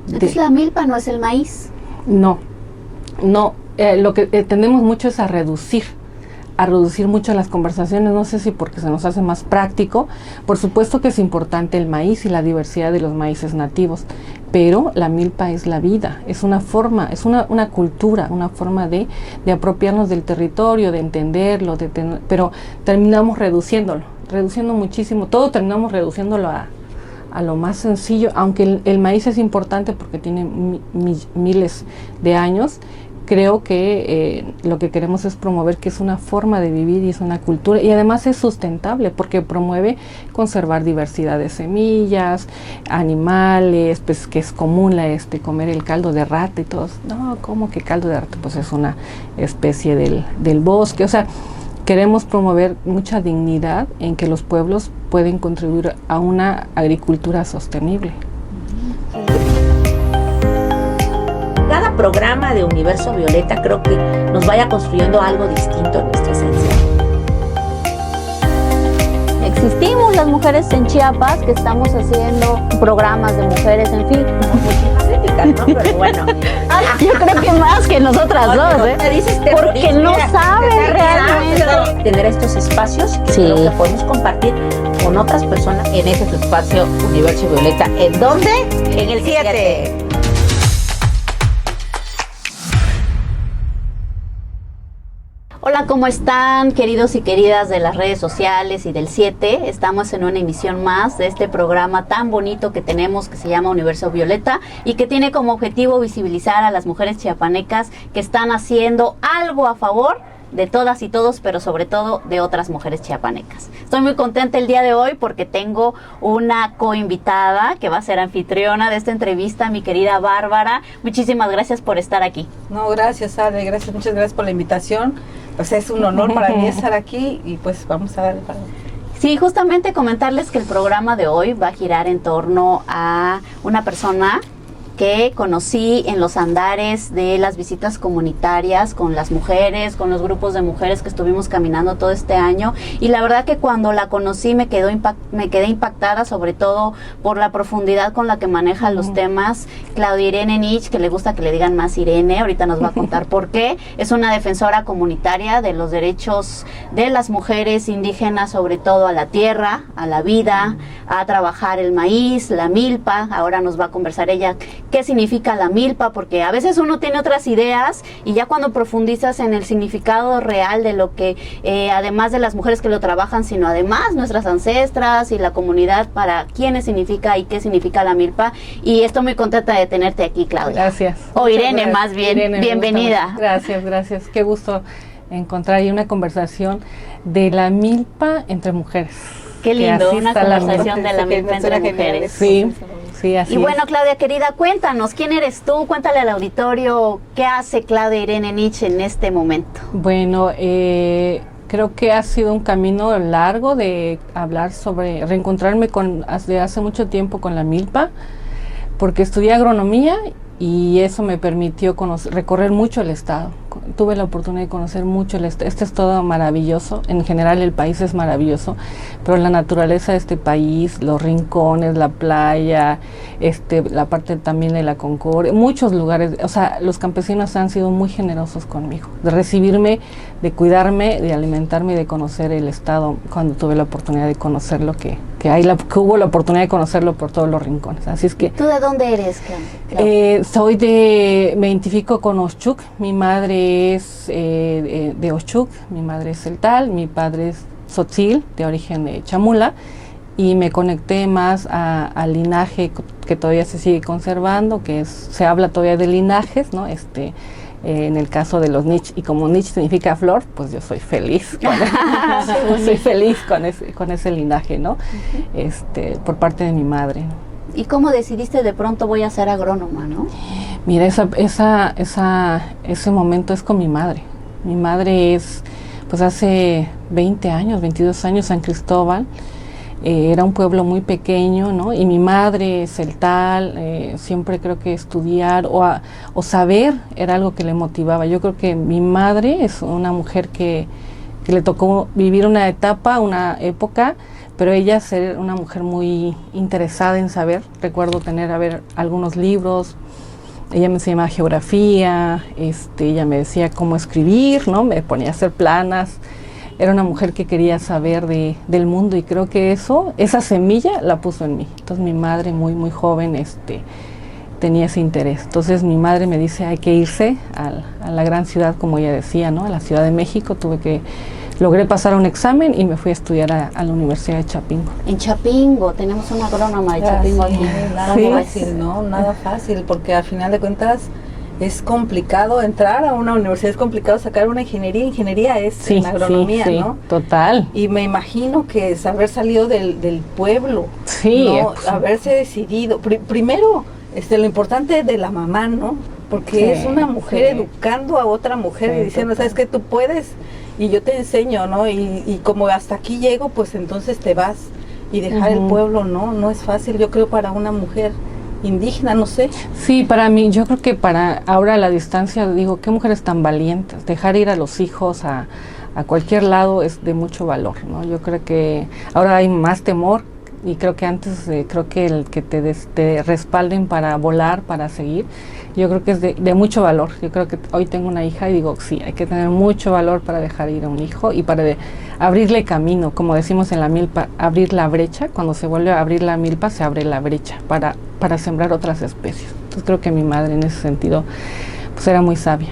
Entonces la milpa no es el maíz. No, lo que tendemos mucho es a reducir mucho las conversaciones, no sé si porque se nos hace más práctico. Por supuesto que es importante el maíz y la diversidad de los maíces nativos, pero la milpa es la vida, es una forma, es una cultura, una forma de apropiarnos del territorio, de entenderlo, pero terminamos reduciendo muchísimo, todo terminamos reduciéndolo a lo más sencillo, aunque el maíz es importante porque tiene miles de años. Creo que lo que queremos es promover que es una forma de vivir y es una cultura, y además es sustentable porque promueve conservar diversidad de semillas, animales, pues que es común comer el caldo de rata y todo. No, ¿cómo que caldo de rata? Pues es una especie del bosque. O sea, queremos promover mucha dignidad en que los pueblos pueden contribuir a una agricultura sostenible. Cada programa de Universo Violeta creo que nos vaya construyendo algo distinto en nuestra esencia. Existimos las mujeres en Chiapas que estamos haciendo programas de mujeres, en fin. Críticas, ¿no? Pero bueno. Yo creo que más que nosotras dos, ¿eh? Te dices porque no saben realmente. Tener estos espacios que creo que podemos compartir con otras personas en ese espacio Universo Violeta. ¿En dónde? En el 7. Hola, ¿cómo están, queridos y queridas de las redes sociales y del 7? Estamos en una emisión más de este programa tan bonito que tenemos, que se llama Universo Violeta, y que tiene como objetivo visibilizar a las mujeres chiapanecas que están haciendo algo a favor de todas y todos, pero sobre todo de otras mujeres chiapanecas. Estoy muy contenta el día de hoy porque tengo una coinvitada que va a ser anfitriona de esta entrevista, mi querida Bárbara. Muchísimas gracias por estar aquí. No, gracias, Ale, muchas gracias por la invitación. Pues es un honor para mí estar aquí y pues vamos a darle para... Sí, justamente comentarles que el programa de hoy va a girar en torno a una persona que conocí en los andares de las visitas comunitarias con las mujeres, con los grupos de mujeres que estuvimos caminando todo este año, y la verdad que cuando la conocí me quedé impactada, sobre todo por la profundidad con la que maneja los temas. Claudia Irene Nich, que le gusta que le digan más Irene, ahorita nos va a contar por qué, es una defensora comunitaria de los derechos de las mujeres indígenas, sobre todo a la tierra, a la vida, a trabajar el maíz, la milpa. Ahora nos va a conversar ella qué significa la milpa, porque a veces uno tiene otras ideas y ya cuando profundizas en el significado real de lo que, además de las mujeres que lo trabajan, sino además nuestras ancestras y la comunidad, para quiénes significa y qué significa la milpa. Y estoy muy contenta de tenerte aquí, Claudia. Gracias. O Irene, gracias. más bien. Irene, bienvenida. Gracias. Qué gusto encontrar ahí una conversación de la milpa entre mujeres. Qué lindo, una conversación de la milpa entre mujeres. Sí, así y bueno, es. Claudia querida, cuéntanos, ¿quién eres tú? Cuéntale al auditorio qué hace Claudia Irene Nich en este momento. Bueno, creo que ha sido un camino largo de hablar sobre, reencontrarme desde hace mucho tiempo con la milpa, porque estudié agronomía y eso me permitió recorrer mucho el estado. Tuve la oportunidad de conocer mucho el estado. Este es todo maravilloso, en general el país es maravilloso, pero la naturaleza de este país, los rincones, la playa, la parte también de la Concordia, muchos lugares, o sea, los campesinos han sido muy generosos conmigo, de recibirme, de cuidarme, de alimentarme y de conocer el estado cuando tuve la oportunidad de conocerlo, que hubo la oportunidad de conocerlo por todos los rincones. Así es que... ¿Tú de dónde eres, Claudia? Me identifico con Oshchuk. Mi madre es de Oshchuk, mi madre es celtal, mi padre es tzotzil, de origen de chamula, y me conecté más al linaje que todavía se sigue conservando, se habla todavía de linajes, ¿no? En el caso de los Nich, y como Nich significa flor, pues yo soy feliz con ese linaje, ¿no? Por parte de mi madre, ¿no? ¿Y cómo decidiste de pronto voy a ser agrónoma, no? Mira, ese momento es con mi madre. Mi madre es, pues hace 20 años, 22 años, San Cristóbal. Era un pueblo muy pequeño, ¿no? Y mi madre, celtal, siempre creo que estudiar o saber era algo que le motivaba. Yo creo que mi madre es una mujer que le tocó vivir una época pero ella ser una mujer muy interesada en saber. Recuerdo ver algunos libros. Ella me enseñaba geografía, ella me decía cómo escribir, ¿no? Me ponía a hacer planas. Era una mujer que quería saber del mundo, y creo que esa semilla la puso en mí. Entonces mi madre muy joven tenía ese interés. Entonces mi madre me dice, hay que irse a la gran ciudad, como ella decía, ¿no? A la Ciudad de México. Logré pasar un examen y me fui a estudiar a la Universidad de Chapingo. En Chapingo, tenemos una agrónoma de Chapingo aquí. Nada fácil, ¿no? Nada fácil, porque al final de cuentas es complicado entrar a una universidad, es complicado sacar una ingeniería. Ingeniería es en agronomía, ¿no? Total. Y me imagino que es haber salido del pueblo, ¿no? Haberse decidido. Primero, lo importante de la mamá, ¿no? Porque es una mujer educando a otra mujer y diciendo, ¿sabes qué? Tú puedes y yo te enseño, ¿no? Y como hasta aquí llego, pues entonces te vas, y dejar el pueblo, ¿no? No es fácil, yo creo, para una mujer indígena, no sé. Sí, para mí, yo creo que para ahora a la distancia, digo, qué mujeres tan valientes. Dejar ir a los hijos a cualquier lado es de mucho valor, ¿no? Yo creo que ahora hay más temor, y creo que antes, creo que el que te respalden para volar, para seguir, yo creo que es de mucho valor. Yo creo que hoy tengo una hija y digo, sí, hay que tener mucho valor para dejar ir a un hijo y para abrirle camino, como decimos en la milpa, abrir la brecha. Cuando se vuelve a abrir la milpa, se abre la brecha para sembrar otras especies. Entonces creo que mi madre en ese sentido pues era muy sabia.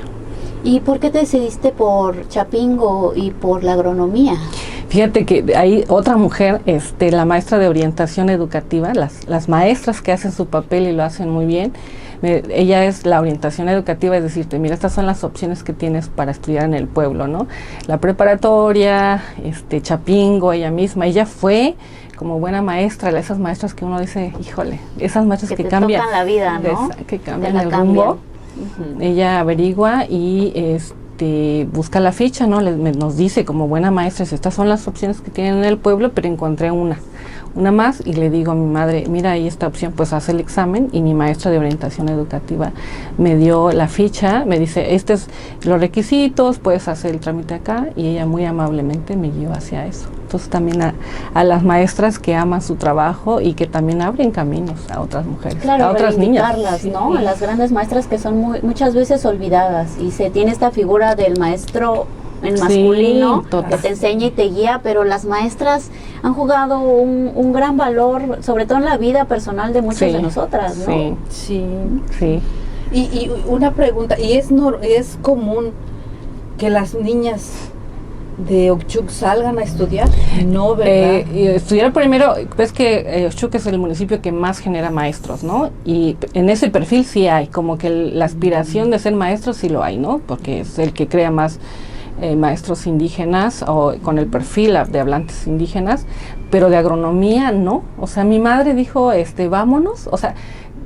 ¿Y por qué te decidiste por Chapingo y por la agronomía? Fíjate que hay otra mujer, la maestra de orientación educativa, las maestras que hacen su papel y lo hacen muy bien. Ella es la orientación educativa, es decirte, mira, estas son las opciones que tienes para estudiar en el pueblo, ¿no? La preparatoria, Chapingo, ella misma. Ella fue como buena maestra, esas maestras que uno dice, híjole, esas maestras que cambian tocan la vida, ¿no? Que cambian el rumbo. Ella averigua y busca la ficha, ¿no? Nos dice como buena maestra, estas son las opciones que tienen en el pueblo, pero encontré una más, y le digo a mi madre, mira, ahí esta opción, pues hace el examen, y mi maestra de orientación educativa me dio la ficha, me dice, estos los requisitos, puedes hacer el trámite acá, y ella muy amablemente me guió hacia eso. Entonces también a las maestras que aman su trabajo y que también abren caminos a otras mujeres, claro, a otras niñas. ¿no? A las grandes maestras que son muchas veces olvidadas, y se tiene esta figura del maestro en masculino, que te enseña y te guía, pero las maestras han jugado un gran valor, sobre todo en la vida personal de muchas de nosotras, ¿no? Sí. Y una pregunta, ¿y es común que las niñas de Ochuc salgan a estudiar? No, ¿verdad? Estudiar primero, ves que Ochuc es el municipio que más genera maestros, ¿no? Y en ese perfil sí hay, como que la aspiración de ser maestro sí lo hay, ¿no? Porque es el que crea más maestros indígenas o con el perfil de hablantes indígenas, pero de agronomía no. O sea, mi madre dijo, vámonos, o sea,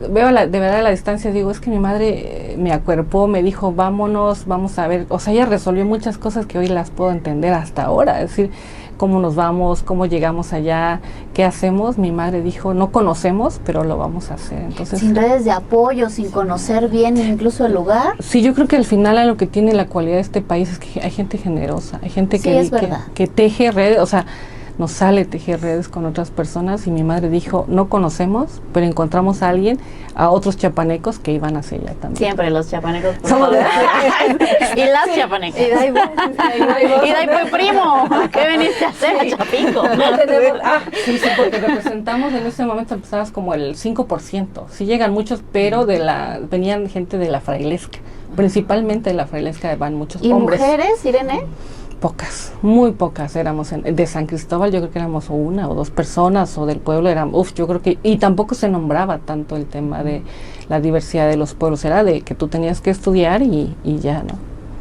veo de verdad a la distancia, digo, es que mi madre me acuerpó, me dijo, vámonos, vamos a ver, o sea, ella resolvió muchas cosas que hoy las puedo entender hasta ahora, es decir, cómo nos vamos, cómo llegamos allá, qué hacemos. Mi madre dijo, no conocemos, pero lo vamos a hacer. Entonces, sin redes de apoyo, sin conocer bien incluso el lugar. Sí, yo creo que al final a lo que tiene la cualidad de este país es que hay gente generosa, hay gente que teje redes, o sea, nos sale tejer redes con otras personas, y mi madre dijo, no conocemos, pero encontramos a alguien, a otros chapanecos que iban hacia allá también. Siempre los chapanecos. Y las chapanecas. Y de ahí fue primo. ¿Qué veniste a hacer a Chapingo? Sí, porque representamos en ese momento, empezabas como el 5%. Sí llegan muchos, pero venían gente de la frailesca, principalmente de la frailesca van muchos hombres. ¿Y mujeres, Irene? Pocas, muy pocas éramos. De San Cristóbal yo creo que éramos una o dos personas, o del pueblo yo creo que, y tampoco se nombraba tanto el tema de la diversidad de los pueblos, era de que tú tenías que estudiar y ya, ¿no?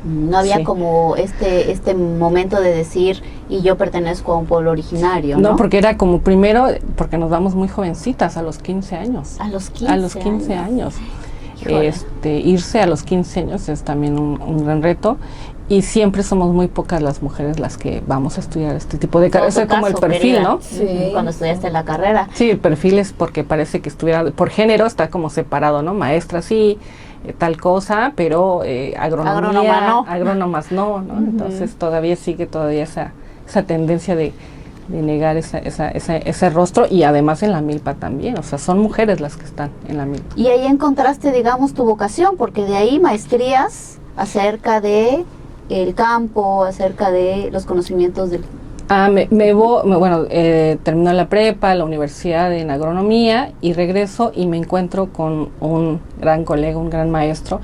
No había como este momento de decir, y yo pertenezco a un pueblo originario, ¿no? No, porque era como primero, porque nos vamos muy jovencitas, a los 15 años. A los 15 A los 15 años. Irse a los 15 años es también un gran reto. Y siempre somos muy pocas las mujeres las que vamos a estudiar este tipo de carreras. Es como el perfil, querida, ¿no? Sí. Cuando estudiaste la carrera. Sí, el perfil es porque parece que estuviera, por género está como separado, ¿no? Maestra sí, tal cosa, pero agrónomas no, ¿no? Entonces todavía sigue esa tendencia de de negar ese rostro, y además en la milpa también, o sea, son mujeres las que están en la milpa. Y ahí encontraste, digamos, tu vocación, porque de ahí maestrías acerca de el campo, acerca de los conocimientos del... Termino la prepa, la universidad en agronomía, y regreso y me encuentro con un gran colega, un gran maestro,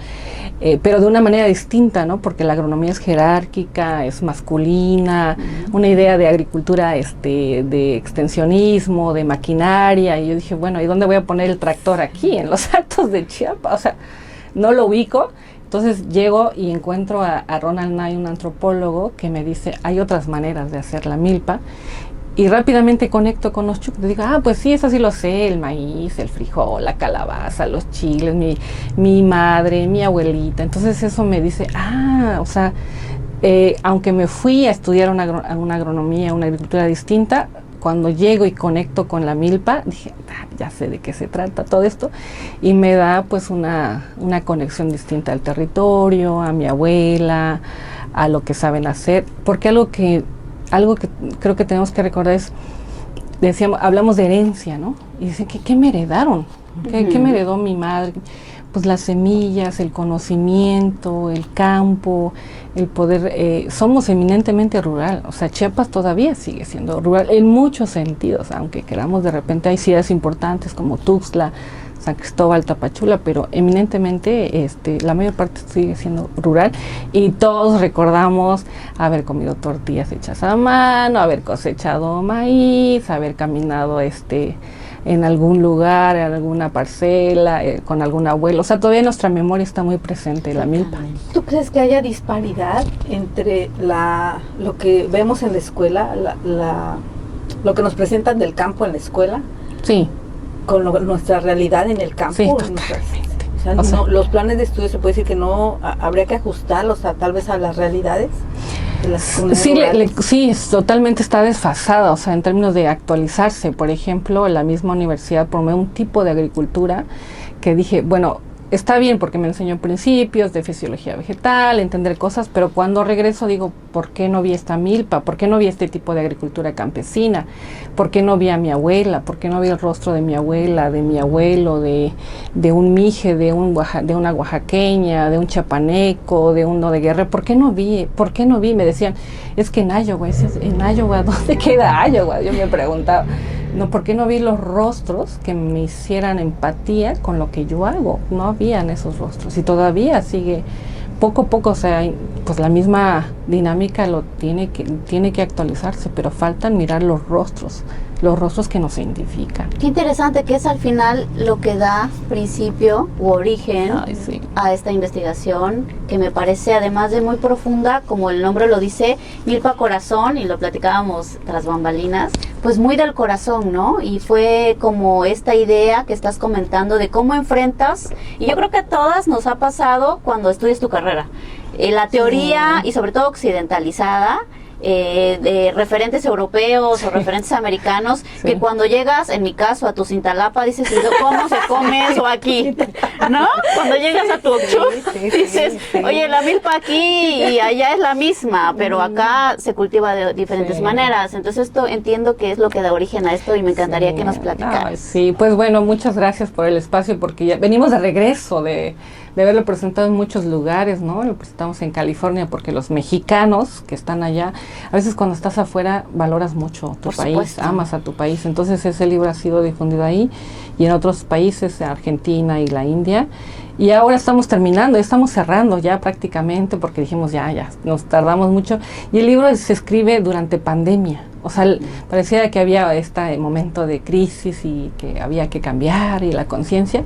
pero de una manera distinta, ¿no? Porque la agronomía es jerárquica, es masculina, una idea de agricultura de extensionismo, de maquinaria, y yo dije, bueno, ¿y dónde voy a poner el tractor? Aquí, en los Altos de Chiapas, o sea, no lo ubico. Entonces llego y encuentro a Ronald Nye, un antropólogo, que me dice, hay otras maneras de hacer la milpa, y rápidamente conecto con los chucos. Digo, pues sí, eso sí lo sé, el maíz, el frijol, la calabaza, los chiles, mi madre, mi abuelita. Entonces eso me dice, o sea, aunque me fui a estudiar una agronomía, una agricultura distinta, cuando llego y conecto con la milpa, dije, ya sé de qué se trata todo esto, y me da pues una conexión distinta al territorio, a mi abuela, a lo que saben hacer, porque algo que creo que tenemos que recordar es, hablamos de herencia, ¿no? Y dicen, ¿qué me heredaron? ¿Qué me heredó mi madre? Pues las semillas, el conocimiento, el campo, el poder. Somos eminentemente rural, o sea, Chiapas todavía sigue siendo rural en muchos sentidos, aunque queramos, de repente hay ciudades importantes como Tuxtla, San Cristóbal, Tapachula, pero eminentemente la mayor parte sigue siendo rural, y todos recordamos haber comido tortillas hechas a mano, haber cosechado maíz, haber caminado en algún lugar, en alguna parcela, con algún abuelo. O sea, todavía nuestra memoria está muy presente en la milpa. ¿Tú crees que haya disparidad entre lo que vemos en la escuela, lo que nos presentan del campo en la escuela? Sí. Con nuestra realidad en el campo. Sí, totalmente. O sea, los planes de estudio se puede decir que no, habría que ajustarlos tal vez a las realidades de las comunidades. Sí, totalmente está desfasada, o sea, en términos de actualizarse. Por ejemplo, la misma universidad promueve un tipo de agricultura que dije, bueno, está bien porque me enseñó principios de fisiología vegetal, entender cosas, pero cuando regreso digo, ¿por qué no vi esta milpa? ¿Por qué no vi este tipo de agricultura campesina? ¿Por qué no vi a mi abuela? ¿Por qué no vi el rostro de mi abuela, de mi abuelo, de un mije, de una oaxaqueña, de un chapaneco, de uno de Guerrero? ¿Por qué no vi? Me decían, es que en Iowa, ¿dónde queda Iowa? Yo me preguntaba. No, ¿por qué no vi los rostros que me hicieran empatía con lo que yo hago? No habían esos rostros, y todavía sigue poco a poco, o sea, pues la misma dinámica tiene que actualizarse, pero faltan mirar los rostros que nos identifican. Qué interesante, que es al final lo que da principio u origen a esta investigación, que me parece, además de muy profunda, como el nombre lo dice, milpa corazón, y lo platicábamos tras bambalinas, pues muy del corazón, ¿no? Y fue como esta idea que estás comentando de cómo enfrentas, y yo creo que a todas nos ha pasado cuando estudias tu carrera, la teoría, y sobre todo occidentalizada, de referentes europeos o referentes americanos, que cuando llegas, en mi caso, a tu Cintalapa, dices, ¿cómo se come eso aquí? ¿No? Cuando llegas a tu dices, oye, la milpa aquí y allá es la misma, pero acá se cultiva de diferentes maneras. Entonces esto entiendo que es lo que da origen a esto, y me encantaría que nos platicaras. Sí, pues bueno, muchas gracias por el espacio, porque ya venimos de regreso de haberlo presentado en muchos lugares, ¿no? Lo presentamos en California porque los mexicanos que están allá, a veces cuando estás afuera valoras mucho tu país, amas a tu país. Entonces ese libro ha sido difundido ahí y en otros países, Argentina y la India. Y ahora estamos terminando, estamos cerrando ya prácticamente, porque dijimos ya nos tardamos mucho. Y el libro se escribe durante pandemia. O sea, parecía que había este momento de crisis y que había que cambiar, y la conciencia,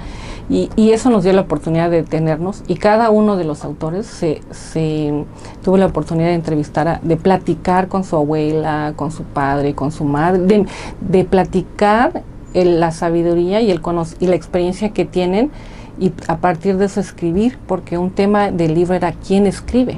y eso nos dio la oportunidad de detenernos, y cada uno de los autores se tuvo la oportunidad de entrevistar, de platicar con su abuela, con su padre, con su madre, de platicar la sabiduría y la experiencia que tienen, y a partir de eso escribir, porque un tema del libro era quién escribe,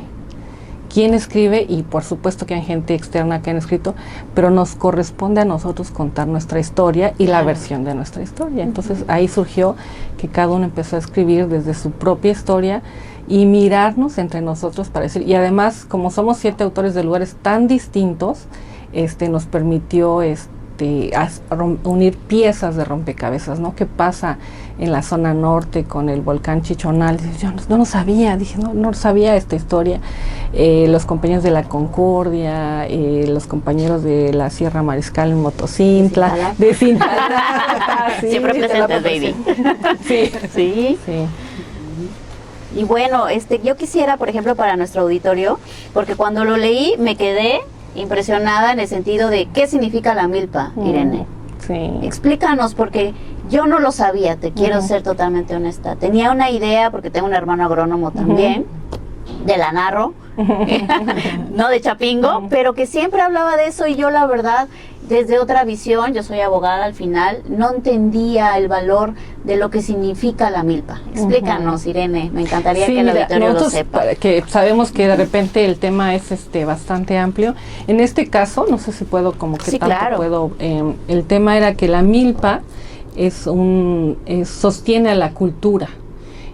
y por supuesto que hay gente externa que han escrito, pero nos corresponde a nosotros contar nuestra historia y la versión de nuestra historia. Entonces ahí surgió que cada uno empezó a escribir desde su propia historia y mirarnos entre nosotros para decir, y además como somos 7 autores de lugares tan distintos, nos permitió unir piezas de rompecabezas, ¿no? ¿Qué pasa en la zona norte con el volcán Chichonal? Yo no sabía, dije, no sabía esta historia. Los compañeros de la Concordia, los compañeros de la Sierra Mariscal en Motocintla, de Cintalapa. Sí, siempre presentes, baby. Sí. Sí. Sí. Y bueno, yo quisiera, por ejemplo, para nuestro auditorio, porque cuando lo leí me quedé impresionada en el sentido de qué significa la milpa, Irene. Sí. Explícanos, porque yo no lo sabía, te quiero ser totalmente honesta. Tenía una idea, porque tengo un hermano agrónomo también, de la Narro, no de Chapingo, pero que siempre hablaba de eso, y yo la verdad, desde otra visión, yo soy abogada al final, no entendía el valor de lo que significa la milpa. Explícanos, Irene, me encantaría que el auditorio lo sepa. Que sabemos que de repente el tema es bastante amplio. En este caso, no sé si puedo, puedo, el tema era que la milpa sostiene a la cultura.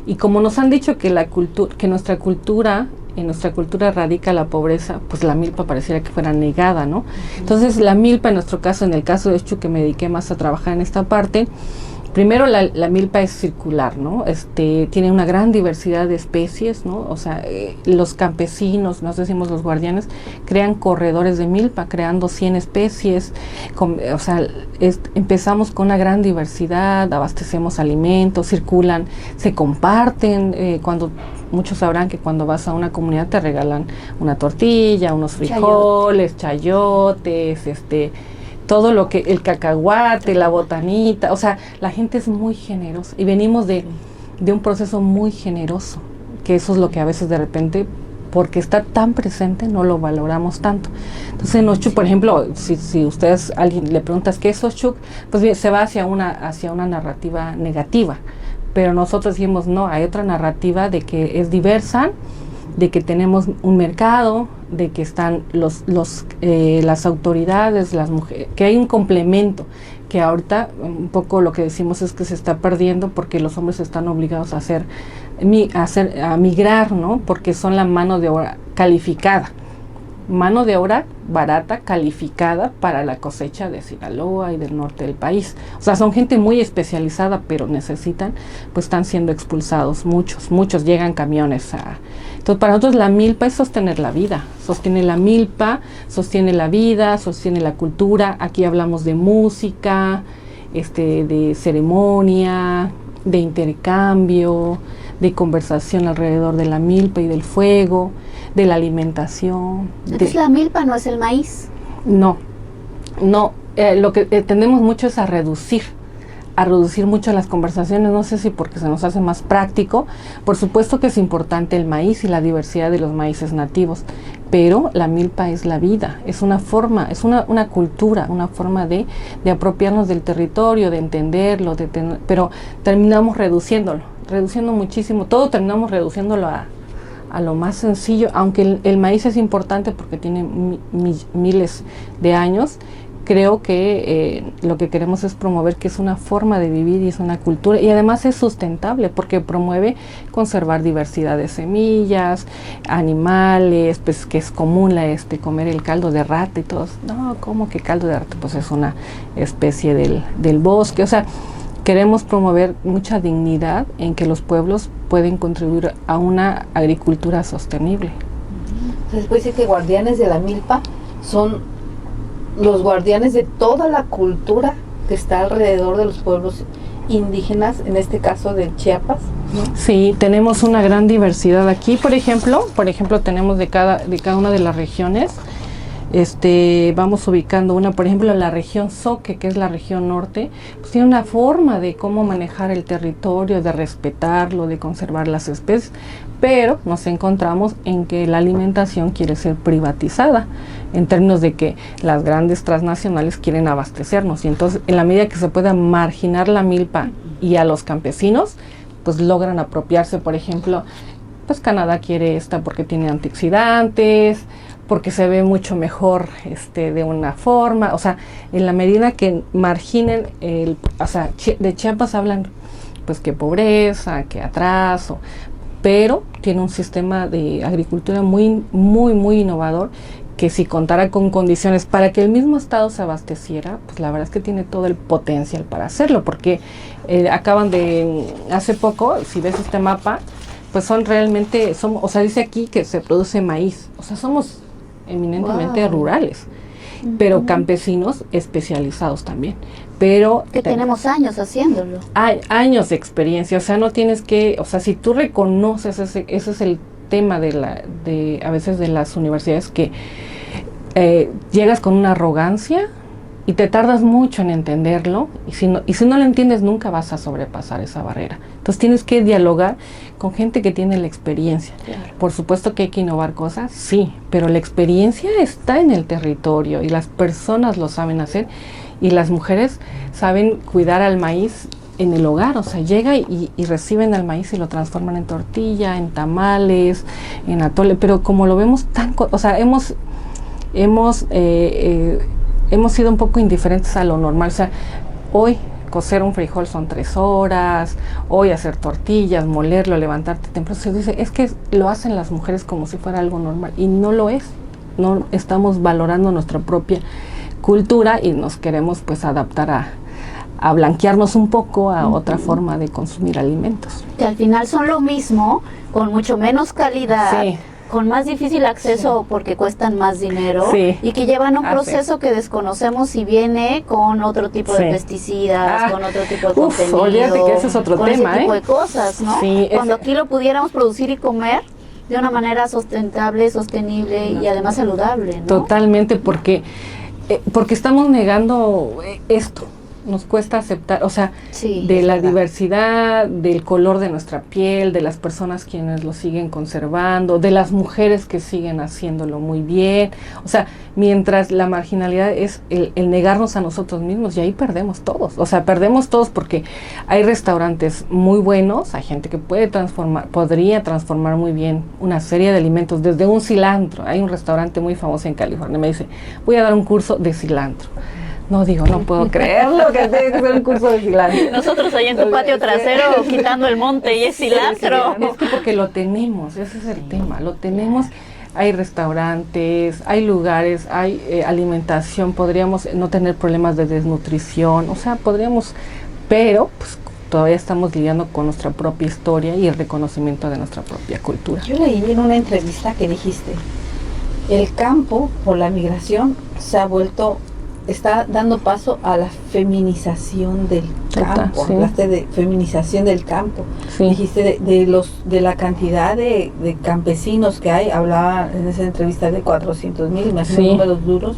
Y como nos han dicho que en nuestra cultura radica la pobreza, pues la milpa pareciera que fuera negada, ¿no? Entonces la milpa, en nuestro caso, en el caso de Xchuc, que me dediqué más a trabajar en esta parte, primero la milpa es circular, ¿no? Tiene una gran diversidad de especies, ¿no? O sea, los campesinos, nos decimos los guardianes, crean corredores de milpa, creando 100 especies, empezamos con una gran diversidad, abastecemos alimentos, circulan, se comparten, muchos sabrán que cuando vas a una comunidad te regalan una tortilla, unos frijoles, chayotes, todo lo que, el cacahuate, la botanita, o sea, la gente es muy generosa y venimos de un proceso muy generoso, que eso es lo que a veces de repente, porque está tan presente, no lo valoramos tanto. Entonces en Xchuc, por ejemplo, si ustedes, alguien le preguntas qué es Xchuc, pues bien, se va hacia una narrativa negativa, pero nosotros decimos no, hay otra narrativa de que es diversa, de que tenemos un mercado, de que están las autoridades, las mujeres, que hay un complemento, que ahorita un poco lo que decimos es que se está perdiendo porque los hombres están obligados a migrar, ¿no? Porque son la mano de obra calificada, mano de obra barata, calificada para la cosecha de Sinaloa y del norte del país. O sea, son gente muy especializada, pero están siendo expulsados, muchos llegan camiones Entonces, para nosotros la milpa es sostener la vida, sostiene la milpa, sostiene la vida, sostiene la cultura. Aquí hablamos de música, de ceremonia, de intercambio, de conversación alrededor de la milpa y del fuego, de la alimentación. Entonces la milpa no es el maíz. No, lo que tendemos mucho es a reducir mucho las conversaciones, no sé si porque se nos hace más práctico. Por supuesto que es importante el maíz y la diversidad de los maíces nativos, pero la milpa es la vida, es una forma, es una cultura, una forma de apropiarnos del territorio, de entenderlo, pero terminamos reduciendo muchísimo, todo terminamos reduciéndolo a lo más sencillo, aunque el maíz es importante porque tiene miles de años. Creo que lo que queremos es promover que es una forma de vivir y es una cultura, y además es sustentable porque promueve conservar diversidad de semillas, animales, pues que es común comer el caldo de rata y todo. No, ¿cómo que caldo de rata? Pues es una especie del bosque. O sea, queremos promover mucha dignidad en que los pueblos pueden contribuir a una agricultura sostenible. Entonces puede decir que guardianes de la milpa son los guardianes de toda la cultura que está alrededor de los pueblos indígenas, en este caso de Chiapas, ¿no? Sí, tenemos una gran diversidad aquí. Por ejemplo, tenemos de cada una de las regiones, vamos ubicando una, por ejemplo, la región Zoque, que es la región norte, pues tiene una forma de cómo manejar el territorio, de respetarlo, de conservar las especies, pero nos encontramos en que la alimentación quiere ser privatizada, en términos de que las grandes transnacionales quieren abastecernos, y entonces en la medida que se pueda marginar la milpa y a los campesinos, pues logran apropiarse. Por ejemplo, pues Canadá quiere esta porque tiene antioxidantes, porque se ve mucho mejor de una forma. O sea, en la medida que marginen de Chiapas hablan pues que pobreza, que atraso, pero tiene un sistema de agricultura muy, muy, muy innovador, que si contara con condiciones para que el mismo Estado se abasteciera, pues la verdad es que tiene todo el potencial para hacerlo, porque acaban de, hace poco, si ves este mapa, pues son realmente, o sea, dice aquí que se produce maíz, o sea, somos eminentemente rurales, pero campesinos especializados también, pero que tenemos años haciéndolo. Hay años de experiencia, o sea, no tienes que, o sea, si tú reconoces ese es el tema de a veces de las universidades, que llegas con una arrogancia y te tardas mucho en entenderlo, y si no lo entiendes nunca vas a sobrepasar esa barrera. Entonces tienes que dialogar con gente que tiene la experiencia. Claro. Por supuesto que hay que innovar cosas, sí, pero la experiencia está en el territorio y las personas lo saben hacer, y las mujeres saben cuidar al maíz en el hogar, o sea, llega y reciben el maíz y lo transforman en tortilla, en tamales, en atole, pero como lo vemos o sea, hemos sido un poco indiferentes a lo normal, o sea, hoy cocer un frijol son 3 horas, hoy hacer tortillas, molerlo, levantarte temprano, se dice, es que lo hacen las mujeres como si fuera algo normal, y no lo es, no estamos valorando nuestra propia cultura y nos queremos pues adaptar a blanquearnos un poco a otra forma de consumir alimentos. Que al final son lo mismo, con mucho menos calidad, sí, con más difícil acceso porque cuestan más dinero, sí, y que llevan un proceso que desconocemos y viene con otro tipo de pesticidas, con otro tipo de contenido, olvídate que ese es otro con tema, ese tipo de cosas, ¿no? Sí, cuando aquí lo pudiéramos producir y comer de una manera sustentable, sostenible y además saludable, ¿no? Totalmente, porque estamos negando esto. Nos cuesta aceptar, o sea, sí, de la diversidad, del color de nuestra piel, de las personas quienes lo siguen conservando, de las mujeres que siguen haciéndolo muy bien. O sea, mientras la marginalidad es el negarnos a nosotros mismos, y ahí perdemos todos. O sea, perdemos todos porque hay restaurantes muy buenos, hay gente que podría transformar muy bien una serie de alimentos, desde un cilantro. Hay un restaurante muy famoso en California, me dice, voy a dar un curso de cilantro. No digo, no puedo creerlo que tenga que hacer un curso de cilantro. Nosotros ahí en tu patio trasero quitando el monte y es cilantro. Es que porque lo tenemos, ese es el tema, lo tenemos. Hay restaurantes, hay lugares, hay alimentación, podríamos no tener problemas de desnutrición, o sea, podríamos, pero pues todavía estamos lidiando con nuestra propia historia y el reconocimiento de nuestra propia cultura. Yo leí en una entrevista que dijiste, el campo por la migración está dando paso a la feminización del campo. Sí. Hablaste de feminización del campo. Sí. Dijiste de la cantidad de campesinos que hay. Hablaba en esa entrevista de 400,000, me hacen números duros.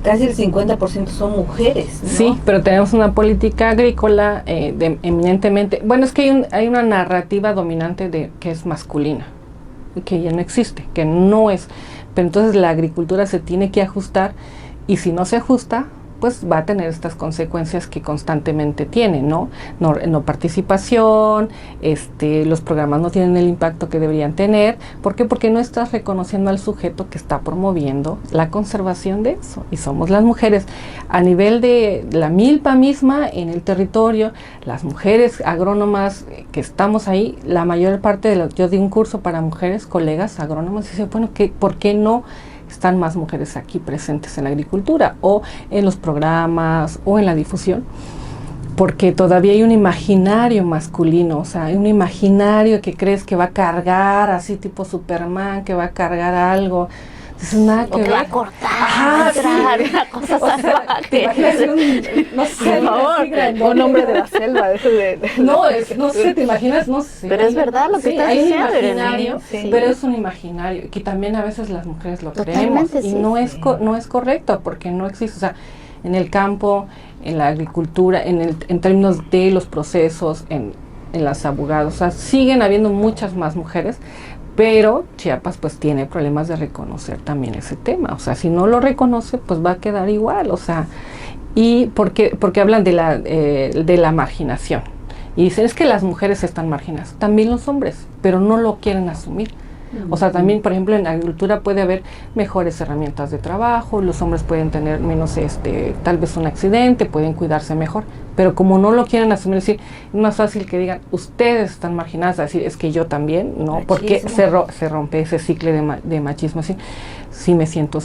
Casi el 50% son mujeres, ¿no? Sí, pero tenemos una política agrícola eminentemente... Bueno, es que hay una narrativa dominante que es masculina, que ya no existe, que no es... Pero entonces la agricultura se tiene que ajustar. Y si no se ajusta, pues va a tener estas consecuencias que constantemente tiene, ¿no? No participación, los programas no tienen el impacto que deberían tener. ¿Por qué? Porque no estás reconociendo al sujeto que está promoviendo la conservación de eso. Y somos las mujeres. A nivel de la milpa misma, en el territorio, las mujeres agrónomas que estamos ahí, la mayor parte yo di un curso para mujeres, colegas agrónomas, y dice, bueno, ¿por qué no están más mujeres aquí presentes en la agricultura o en los programas o en la difusión? Porque todavía hay un imaginario masculino, o sea, hay un imaginario que crees que va a cargar así tipo Superman, que va a cargar algo. Es nada que va a cortar, una cosa salvaje. No sé, por favor, un hombre de la selva. No sé, te imaginas, no sé. Pero es verdad lo que estás diciendo. Hay un imaginario, pero es un imaginario que también a veces las mujeres lo creemos y no es correcto porque no existe. O sea, en el campo, en la agricultura, en términos de los procesos, en las abogadas, o sea, siguen habiendo muchas más mujeres. Pero Chiapas pues tiene problemas de reconocer también ese tema, o sea, si no lo reconoce pues va a quedar igual, o sea, y porque hablan de la marginación, y dicen es que las mujeres están marginadas, también los hombres, pero no lo quieren asumir. O sea, también, por ejemplo, en agricultura puede haber mejores herramientas de trabajo, los hombres pueden tener menos, tal vez un accidente, pueden cuidarse mejor, pero como no lo quieren asumir, es decir, es más fácil que digan, ustedes están marginadas, a decir, es que yo también, ¿no? Machismo. Porque se rompe ese ciclo de machismo, así. Si me siento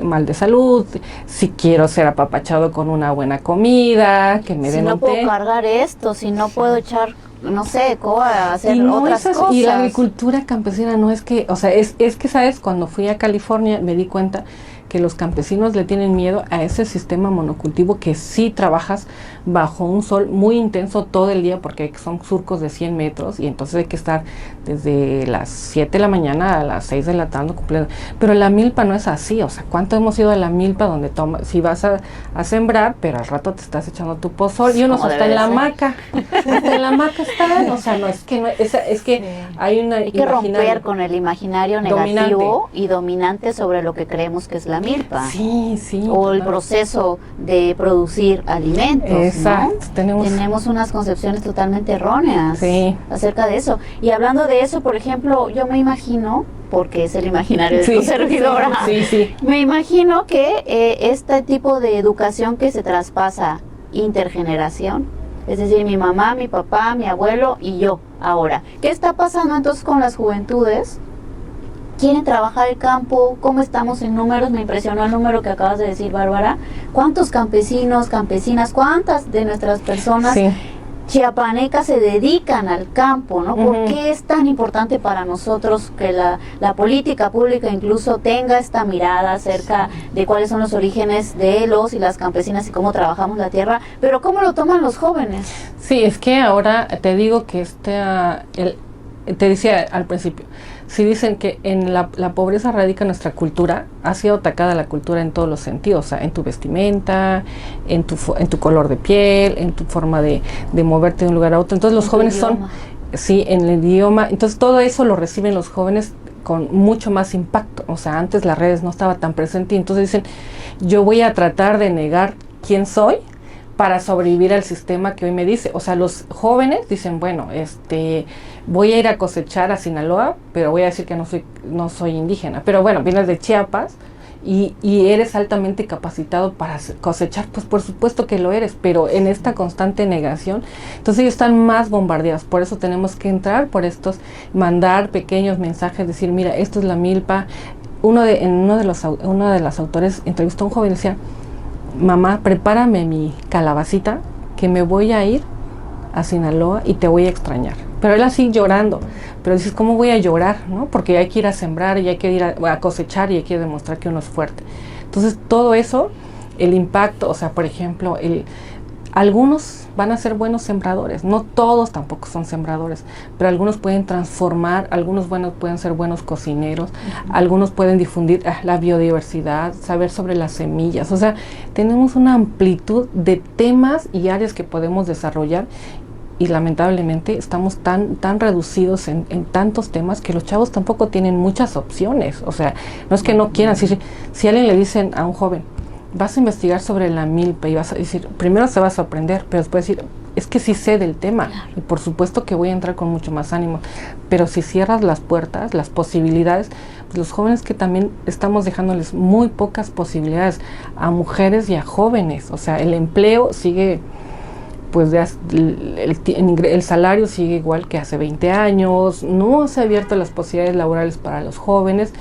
mal de salud, si quiero ser apapachado con una buena comida, que me den un té. Si no puedo cargar esto, si no puedo echar, no sé, coa, hacer otras cosas. Y la agricultura campesina no es que, o sea, es que, ¿sabes? Cuando fui a California me di cuenta que los campesinos le tienen miedo a ese sistema monocultivo que sí trabajas bajo un sol muy intenso todo el día porque son surcos de 100 metros y entonces hay que estar desde las 7 de la mañana a las 6 de la tarde cumpliendo. Pero la milpa no es así, o sea, ¿cuánto hemos ido a la milpa donde si vas a sembrar, pero al rato te estás echando tu pozol y uno está en la hamaca, hasta en la hamaca están, o sea, no es que hay una hay que romper con el imaginario negativo y dominante sobre lo que creemos que es la milpa. Sí. O el proceso de producir alimentos. Exacto. ¿No? Tenemos unas concepciones totalmente erróneas acerca de eso. Y hablando de eso, por ejemplo, yo me imagino, porque es el imaginario de tu servidora, me imagino que este tipo de educación que se traspasa intergeneración, es decir, mi mamá, mi papá, mi abuelo y yo ahora. ¿Qué está pasando entonces con las juventudes? ¿Quieren trabajar el campo? ¿Cómo estamos en números? Me impresionó el número que acabas de decir, Bárbara. ¿Cuántos campesinos, campesinas, cuántas de nuestras personas chiapanecas se dedican al campo, ¿no? ¿Por qué es tan importante para nosotros que la política pública incluso tenga esta mirada acerca de cuáles son los orígenes de los y las campesinas y cómo trabajamos la tierra? Pero ¿cómo lo toman los jóvenes? Sí, es que ahora te digo que te decía al principio, si dicen que en la pobreza radica nuestra cultura, ha sido atacada la cultura en todos los sentidos, o sea, en tu vestimenta, en tu color de piel, en tu forma de moverte de un lugar a otro. Entonces los jóvenes en el idioma, entonces todo eso lo reciben los jóvenes con mucho más impacto. O sea, antes las redes no estaba tan presente y entonces dicen, yo voy a tratar de negar quién soy para sobrevivir al sistema que hoy me dice. O sea, los jóvenes dicen, bueno, voy a ir a cosechar a Sinaloa, pero voy a decir que no soy indígena. Pero bueno, vienes de Chiapas y eres altamente capacitado para cosechar, pues por supuesto que lo eres, pero en esta constante negación, entonces ellos están más bombardeados. Por eso tenemos que entrar por mandar pequeños mensajes, decir, mira, esto es la milpa. Uno de los autores entrevistó a un joven y decía, mamá, prepárame mi calabacita, que me voy a ir a Sinaloa y te voy a extrañar. Pero él así llorando, pero dices, ¿cómo voy a llorar? ¿No? Porque hay que ir a sembrar y hay que ir a cosechar y hay que demostrar que uno es fuerte. Entonces todo eso, el impacto, o sea, por ejemplo, algunos van a ser buenos sembradores, no todos tampoco son sembradores, pero algunos pueden transformar, algunos pueden ser buenos cocineros, algunos pueden difundir la biodiversidad, saber sobre las semillas. O sea, tenemos una amplitud de temas y áreas que podemos desarrollar y lamentablemente estamos tan reducidos en tantos temas que los chavos tampoco tienen muchas opciones. O sea, no es que no quieran, si alguien le dicen a un joven, vas a investigar sobre la milpa y vas a decir, primero se va a sorprender, pero después decir, es que sí sé del tema y por supuesto que voy a entrar con mucho más ánimo. Pero si cierras las puertas, las posibilidades, pues los jóvenes que también estamos dejándoles muy pocas posibilidades a mujeres y a jóvenes. O sea, el empleo sigue, pues el salario sigue igual que hace 20 años, no se han abierto las posibilidades laborales para los jóvenes,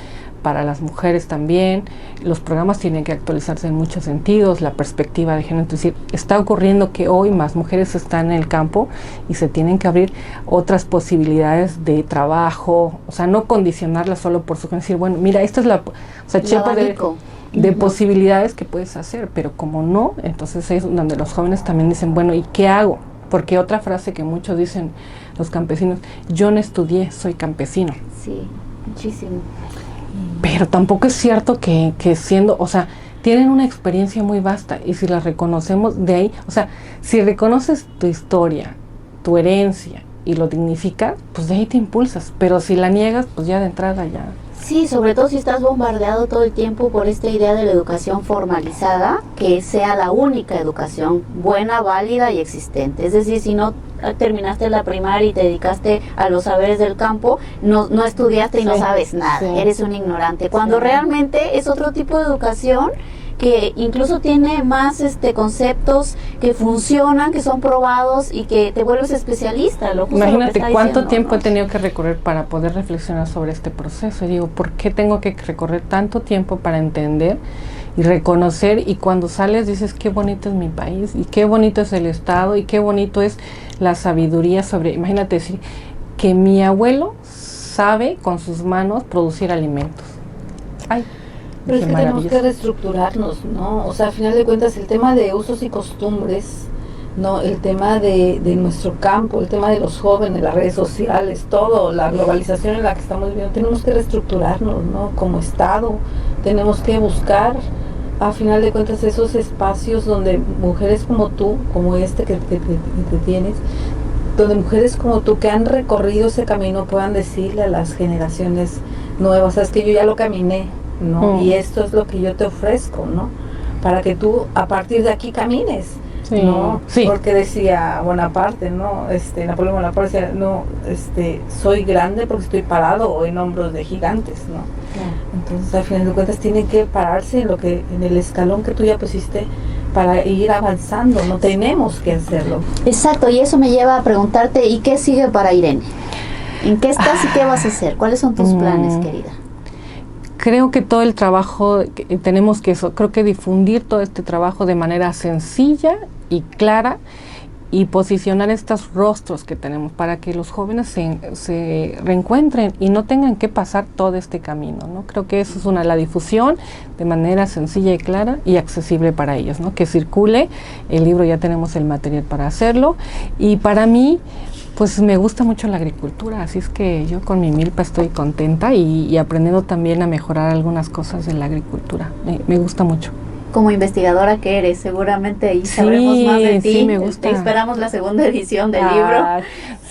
para las mujeres también. Los programas tienen que actualizarse en muchos sentidos, la perspectiva de género. Es decir, está ocurriendo que hoy más mujeres están en el campo y se tienen que abrir otras posibilidades de trabajo, o sea, no condicionarlas solo por su género, decir, bueno, mira, esta es chepa de posibilidades que puedes hacer, pero como no, entonces es donde los jóvenes también dicen, bueno, ¿y qué hago? Porque otra frase que muchos dicen los campesinos, yo no estudié, soy campesino. Sí, muchísimo. Pero tampoco es cierto que siendo, o sea, tienen una experiencia muy vasta y si la reconocemos de ahí, o sea, si reconoces tu historia, tu herencia y lo dignificas, pues de ahí te impulsas, pero si la niegas, pues ya de entrada ya. Sí, sobre todo si estás bombardeado todo el tiempo por esta idea de la educación formalizada, que sea la única educación buena, válida y existente. Es decir, si no terminaste la primaria y te dedicaste a los saberes del campo, no estudiaste y no sabes nada, eres un ignorante, cuando realmente es otro tipo de educación que incluso tiene más conceptos que funcionan, que son probados y que te vuelves especialista. Imagínate cuánto tiempo he tenido que recorrer para poder reflexionar sobre este proceso. Y digo, ¿por qué tengo que recorrer tanto tiempo para entender y reconocer? Y cuando sales dices, qué bonito es mi país, y qué bonito es el Estado, y qué bonito es la sabiduría sobre, imagínate decir, que mi abuelo sabe con sus manos producir alimentos. Ay, pero es que tenemos que reestructurarnos, ¿no? O sea, al final de cuentas, el tema de usos y costumbres, ¿no? El tema de nuestro campo, el tema de los jóvenes, las redes sociales, todo, la globalización en la que estamos viviendo, tenemos que reestructurarnos, ¿no? Como Estado, tenemos que buscar, a final de cuentas, esos espacios donde mujeres como tú, como este que tienes, donde mujeres como tú que han recorrido ese camino puedan decirle a las generaciones nuevas, sabes que yo ya lo caminé, ¿no? Y esto es lo que yo te ofrezco, ¿no? Para que tú a partir de aquí camines, ¿no? Sí. Porque decía Bonaparte, ¿no? Napoleón Bonaparte decía, no, soy grande porque estoy parado en hombros de gigantes, ¿no? Entonces, al final de cuentas, tiene que pararse en el escalón que tú ya pusiste para ir avanzando, no tenemos que hacerlo. Exacto, y eso me lleva a preguntarte, ¿y qué sigue para Irene? ¿En qué estás y qué vas a hacer? ¿Cuáles son tus planes, querida? Creo que todo el trabajo, tenemos que creo que difundir todo este trabajo de manera sencilla y clara y posicionar estos rostros que tenemos para que los jóvenes se reencuentren y no tengan que pasar todo este camino, ¿no? Creo que eso es la difusión de manera sencilla y clara y accesible para ellos, ¿no? Que circule, el libro ya tenemos el material para hacerlo y para mí, pues me gusta mucho la agricultura, así es que yo con mi milpa estoy contenta y aprendiendo también a mejorar algunas cosas de la agricultura. Me gusta mucho. Como investigadora que eres, seguramente ahí sabremos más de ti. Sí, me gusta. Esperamos la segunda edición del libro.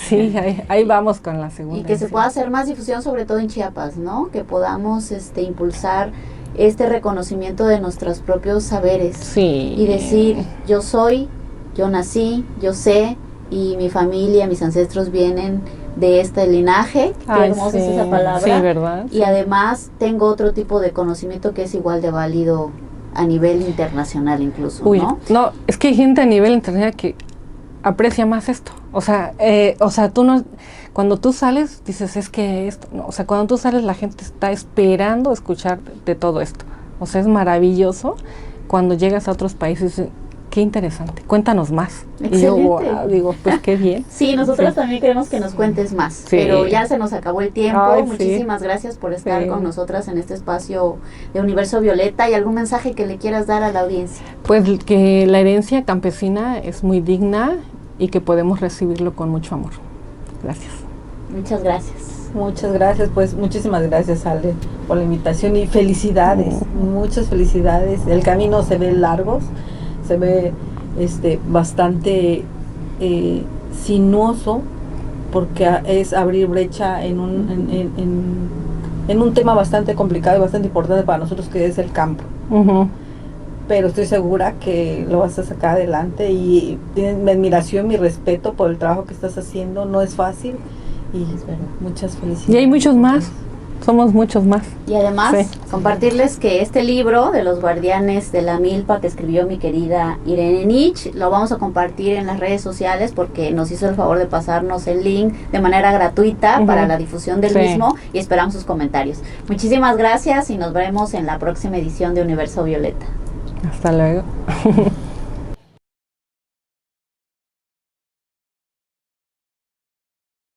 Sí, ahí vamos con la segunda. Y que se pueda hacer más difusión, sobre todo en Chiapas, ¿no? Que podamos impulsar este reconocimiento de nuestros propios saberes. Sí. Y decir, yo soy, yo nací, yo sé, y mi familia, mis ancestros vienen de este linaje. Qué hermosa es esa palabra. Sí, ¿verdad? Y además tengo otro tipo de conocimiento que es igual de válido a nivel internacional incluso, ¿no? No, es que hay gente a nivel internacional que aprecia más esto. O sea, tú no, cuando tú sales dices, es que esto, no, o sea, cuando tú sales la gente está esperando escuchar de todo esto. O sea, es maravilloso cuando llegas a otros países. Qué interesante, cuéntanos más. Excelente. Y yo, wow, digo, pues qué bien. Sí, nosotros también queremos que nos cuentes más, pero ya se nos acabó el tiempo. Muchísimas gracias por estar con nosotras en este espacio de Universo Violeta. ¿Y algún mensaje que le quieras dar a la audiencia? Pues que la herencia campesina es muy digna y que podemos recibirlo con mucho amor. Gracias. Muchas gracias. Muchas gracias, pues muchísimas gracias, Ale, por la invitación y felicidades, muchas felicidades. El camino se ve largo, se ve bastante sinuoso, porque es abrir brecha en un tema bastante complicado y bastante importante para nosotros, que es el campo. Pero estoy segura que lo vas a sacar adelante y tienes mi admiración, mi respeto por el trabajo que estás haciendo. No es fácil y muchas felicidades. Y hay muchos más. Somos muchos más. Y además, compartirles que este libro de los guardianes de la milpa que escribió mi querida Irene Nitsch, lo vamos a compartir en las redes sociales porque nos hizo el favor de pasarnos el link de manera gratuita para la difusión del mismo, y esperamos sus comentarios. Muchísimas gracias y nos vemos en la próxima edición de Universo Violeta. Hasta luego.